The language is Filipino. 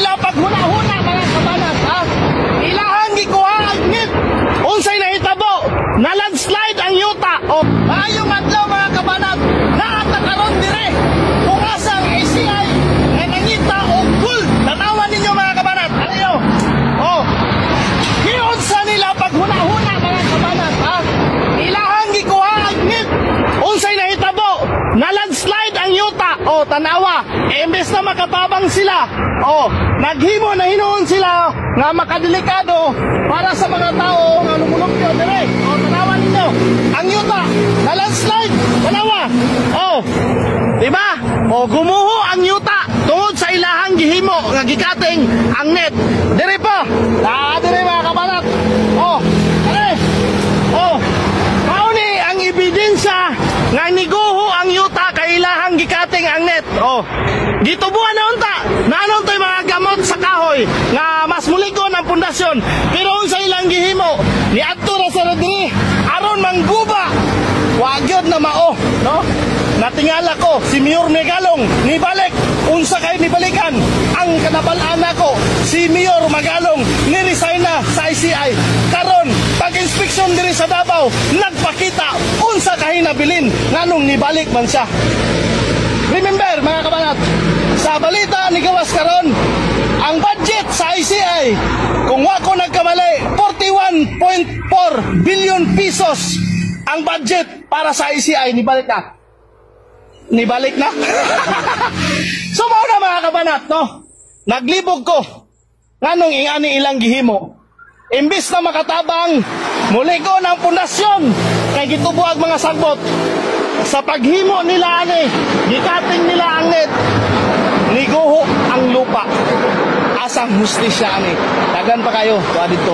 nila paghuna-huna mga kabanat, ha? Ilahang gikuha ang ngit. Unsay nahitabo? Na landslide ang yuta. O, maayong adlaw mga kabanat. Naatakaron dire. Kung asang ACI na nangita o gold. Tanawan ninyo mga kabanat. Ano? O, giunsa nila paghuna-huna mga kabanat, ha? Ilahang gikuha ang ngit. Unsay nahitabo? Na landslide ang yuta. O, tanawa. Imbes na makatabang sila. O, naghimo na hinuon sila nga makadelikado para sa mga tao nga lumulupyo dire. O, tanawa ninyo. Ang yuta, na landslide. Tanawa. O, diba? O, gumuho ang yuta tungod sa ilahang gihimo nga gikating ang net. Dire po. Dire mga kabanat. O, dire. O, kauni ang ebidensya nga niguho ang yuta kay ilahang gikating ang net. O, gitubuan na unta. Nanon to'y mga gamot sa kahoy nga mas muligon ang pundasyon. Pero sa ilang gihimo ni adto ra sa diri aron mangguba. Wa gyud na mao, no? Natingala ko si Mayor Magalong nibalik unsa kay nibalikan ang kanabal-an nako si Mayor Magalong ni-resign na sa ICI. Karon pag-inspeksyon diri sa Davao nagpakita unsa kay nabilin nganong nibalik man siya. Remember mga kabanat, sa balita ni gawas karon ang budget sa ICI kung wa ko nagkamali 41.4 billion pesos ang budget para sa ICI. Nibalik na so mao na mga kabanat, no? Naglibog ko nganong ingani ilang gihimo imbis na makatabang muligo ng pundasyon kay gitubuag mga sagbot sa paghimo nila ani gikating nila ang net niguho ang lupa asang hustisya ani dagan pa kayo tuwa dito.